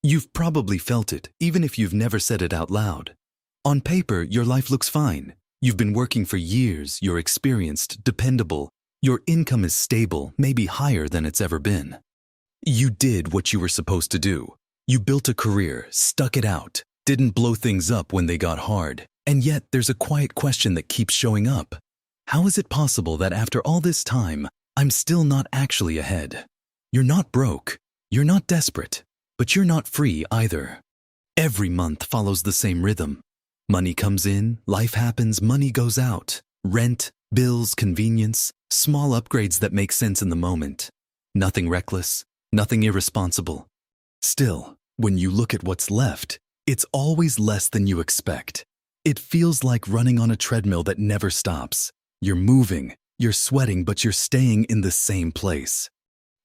You've probably felt it, even if you've never said it out loud. On paper, your life looks fine. You've been working for years, you're experienced, dependable. Your income is stable, maybe higher than it's ever been. You did what you were supposed to do. You built a career, stuck it out, didn't blow things up when they got hard. And yet, there's a quiet question that keeps showing up. How is it possible that after all this time, I'm still not actually ahead? You're not broke, you're not desperate, but you're not free either. Every month follows the same rhythm. Money comes in, life happens, money goes out. Rent, bills, convenience, small upgrades that make sense in the moment. Nothing reckless, nothing irresponsible. Still, when you look at what's left, it's always less than you expect. It feels like running on a treadmill that never stops. You're moving, you're sweating, but you're staying in the same place.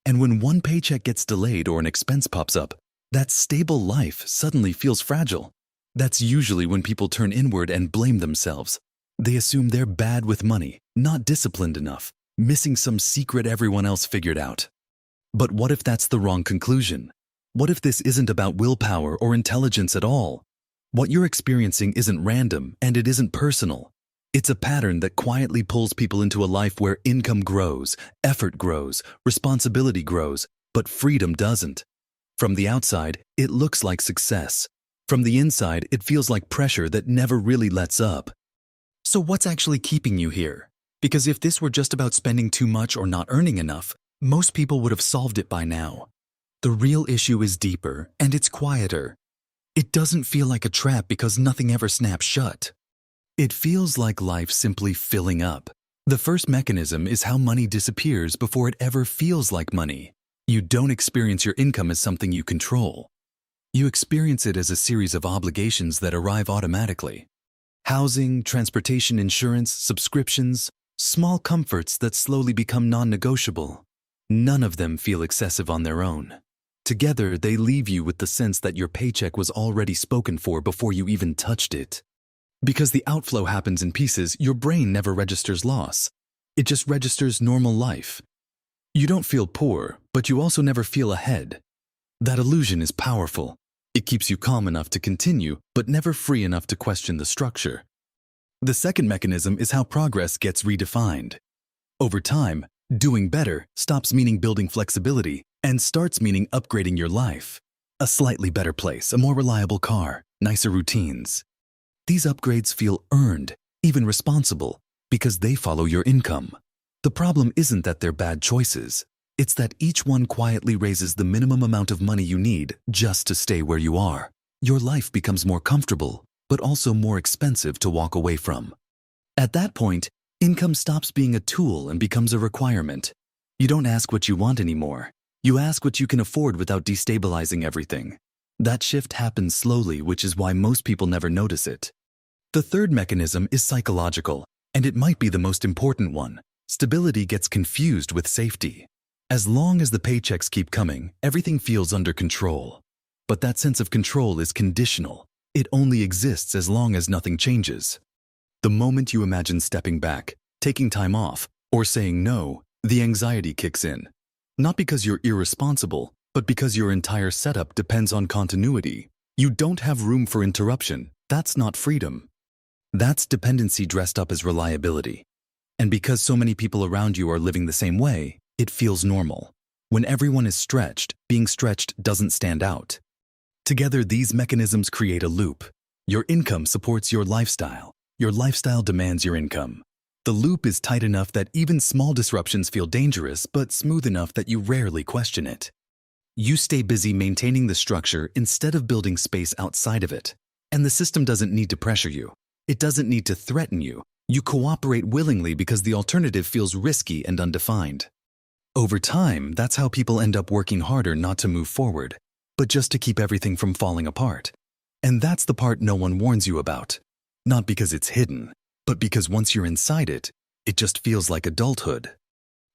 And when one paycheck gets delayed or an expense pops up, that stable life suddenly feels fragile. That's usually when people turn inward and blame themselves. They assume they're bad with money, not disciplined enough, missing some secret everyone else figured out. But what if that's the wrong conclusion? What if this isn't about willpower or intelligence at all? What you're experiencing isn't random and it isn't personal. It's a pattern that quietly pulls people into a life where income grows, effort grows, responsibility grows, but freedom doesn't. From the outside, it looks like success. From the inside, it feels like pressure that never really lets up. So what's actually keeping you here? Because if this were just about spending too much or not earning enough, most people would have solved it by now. The real issue is deeper, and it's quieter. It doesn't feel like a trap because nothing ever snaps shut. It feels like life simply filling up. The first mechanism is how money disappears before it ever feels like money. You don't experience your income as something you control. You experience it as a series of obligations that arrive automatically. Housing, transportation, insurance, subscriptions, small comforts that slowly become non-negotiable. None of them feel excessive on their own. Together, they leave you with the sense that your paycheck was already spoken for before you even touched it. Because the outflow happens in pieces, your brain never registers loss. It just registers normal life. You don't feel poor, but you also never feel ahead. That illusion is powerful. It keeps you calm enough to continue, but never free enough to question the structure. The second mechanism is how progress gets redefined. Over time, doing better stops meaning building flexibility and starts meaning upgrading your life. A slightly better place, a more reliable car, nicer routines. These upgrades feel earned, even responsible, because they follow your income. The problem isn't that they're bad choices. It's that each one quietly raises the minimum amount of money you need just to stay where you are. Your life becomes more comfortable, but also more expensive to walk away from. At that point, income stops being a tool and becomes a requirement. You don't ask what you want anymore. You ask what you can afford without destabilizing everything. That shift happens slowly, which is why most people never notice it. The third mechanism is psychological, and it might be the most important one. Stability gets confused with safety. As long as the paychecks keep coming, everything feels under control. But that sense of control is conditional. It only exists as long as nothing changes. The moment you imagine stepping back, taking time off, or saying no, the anxiety kicks in. Not because you're irresponsible, but because your entire setup depends on continuity. You don't have room for interruption. That's not freedom. That's dependency dressed up as reliability. And because so many people around you are living the same way, it feels normal. When everyone is stretched, being stretched doesn't stand out. Together, these mechanisms create a loop. Your income supports your lifestyle. Your lifestyle demands your income. The loop is tight enough that even small disruptions feel dangerous, but smooth enough that you rarely question it. You stay busy maintaining the structure instead of building space outside of it. And the system doesn't need to pressure you. It doesn't need to threaten you. You cooperate willingly because the alternative feels risky and undefined. Over time, that's how people end up working harder not to move forward, but just to keep everything from falling apart. And that's the part no one warns you about. Not because it's hidden, but because once you're inside it, it just feels like adulthood.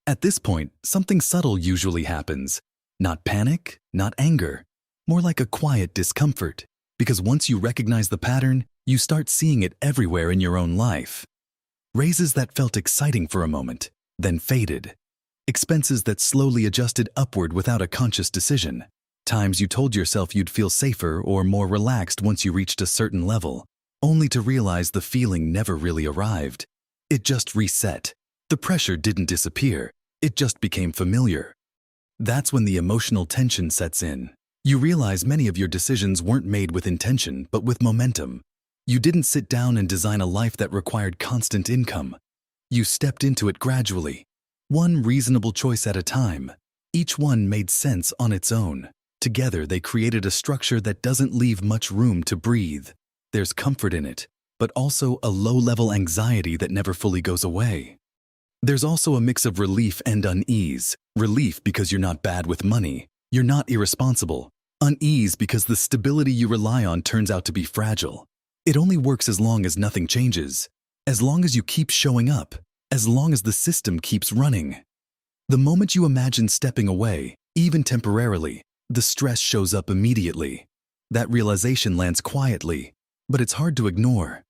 At this point, something subtle usually happens. Not panic, not anger, more like a quiet discomfort. Because once you recognize the pattern, you start seeing it everywhere in your own life. Raises that felt exciting for a moment, then faded. Expenses that slowly adjusted upward without a conscious decision. Times you told yourself you'd feel safer or more relaxed once you reached a certain level, only to realize the feeling never really arrived. It just reset. The pressure didn't disappear, it just became familiar. That's when the emotional tension sets in. You realize many of your decisions weren't made with intention, but with momentum. You didn't sit down and design a life that required constant income. You stepped into it gradually, one reasonable choice at a time. Each one made sense on its own. Together, they created a structure that doesn't leave much room to breathe. There's comfort in it, but also a low-level anxiety that never fully goes away. There's also a mix of relief and unease. Relief because you're not bad with money. You're not irresponsible. Unease because the stability you rely on turns out to be fragile. It only works as long as nothing changes. As long as you keep showing up. As long as the system keeps running. The moment you imagine stepping away, even temporarily, the stress shows up immediately. That realization lands quietly, but it's hard to ignore.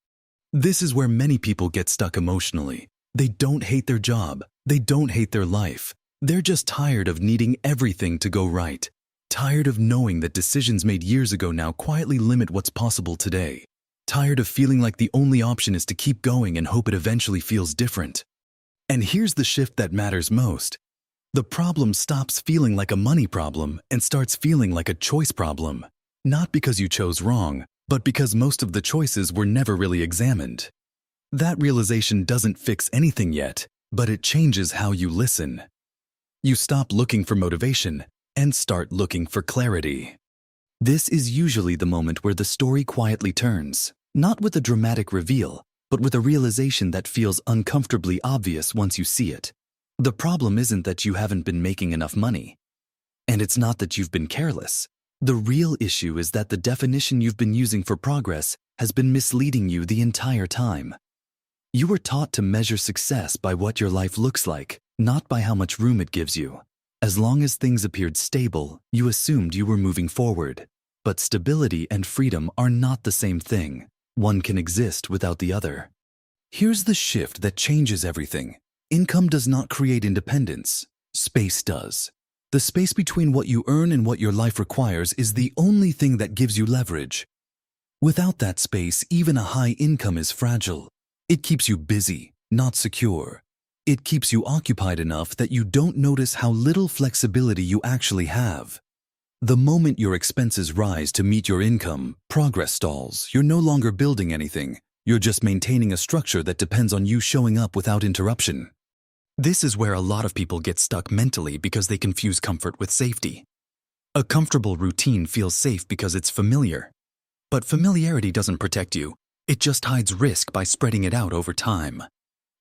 This is where many people get stuck emotionally. They don't hate their job. They don't hate their life. They're just tired of needing everything to go right. Tired of knowing that decisions made years ago now quietly limit what's possible today. Tired of feeling like the only option is to keep going and hope it eventually feels different. And here's the shift that matters most. The problem stops feeling like a money problem and starts feeling like a choice problem. Not because you chose wrong, but because most of the choices were never really examined. That realization doesn't fix anything yet, but it changes how you listen. You stop looking for motivation and start looking for clarity. This is usually the moment where the story quietly turns, not with a dramatic reveal, but with a realization that feels uncomfortably obvious once you see it. The problem isn't that you haven't been making enough money. And it's not that you've been careless. The real issue is that the definition you've been using for progress has been misleading you the entire time. You were taught to measure success by what your life looks like, not by how much room it gives you. As long as things appeared stable, you assumed you were moving forward. But stability and freedom are not the same thing. One can exist without the other. Here's the shift that changes everything. Income does not create independence. Space does. The space between what you earn and what your life requires is the only thing that gives you leverage. Without that space, even a high income is fragile. It keeps you busy, not secure. It keeps you occupied enough that you don't notice how little flexibility you actually have. The moment your expenses rise to meet your income, progress stalls. You're no longer building anything. You're just maintaining a structure that depends on you showing up without interruption. This is where a lot of people get stuck mentally because they confuse comfort with safety. A comfortable routine feels safe because it's familiar. But familiarity doesn't protect you. It just hides risk by spreading it out over time.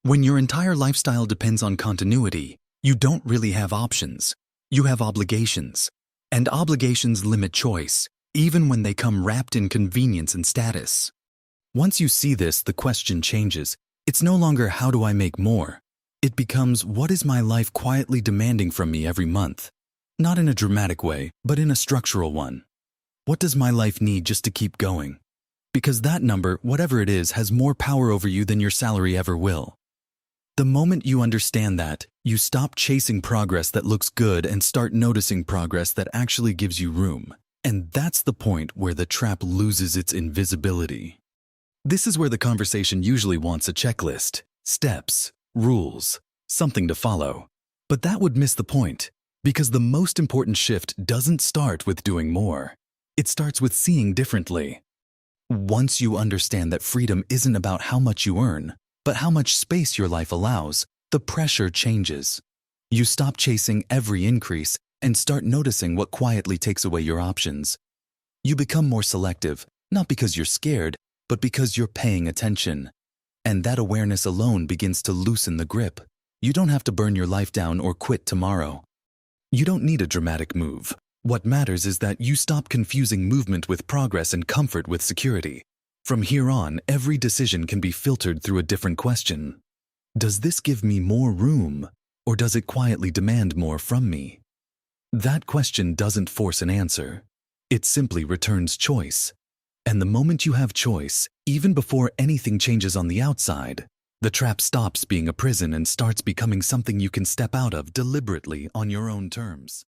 When your entire lifestyle depends on continuity, you don't really have options. You have obligations. And obligations limit choice, even when they come wrapped in convenience and status. Once you see this, the question changes. It's no longer how do I make more? It becomes what is my life quietly demanding from me every month? Not in a dramatic way, but in a structural one. What does my life need just to keep going? Because that number, whatever it is, has more power over you than your salary ever will. The moment you understand that, you stop chasing progress that looks good and start noticing progress that actually gives you room. And that's the point where the trap loses its invisibility. This is where the conversation usually wants a checklist, steps, rules, something to follow. But that would miss the point, because the most important shift doesn't start with doing more. It starts with seeing differently. Once you understand that freedom isn't about how much you earn, but how much space your life allows, the pressure changes. You stop chasing every increase and start noticing what quietly takes away your options. You become more selective, not because you're scared, but because you're paying attention. And that awareness alone begins to loosen the grip. You don't have to burn your life down or quit tomorrow. You don't need a dramatic move. What matters is that you stop confusing movement with progress and comfort with security. From here on, every decision can be filtered through a different question. Does this give me more room, or does it quietly demand more from me? That question doesn't force an answer. It simply returns choice. And the moment you have choice, even before anything changes on the outside, the trap stops being a prison and starts becoming something you can step out of deliberately on your own terms.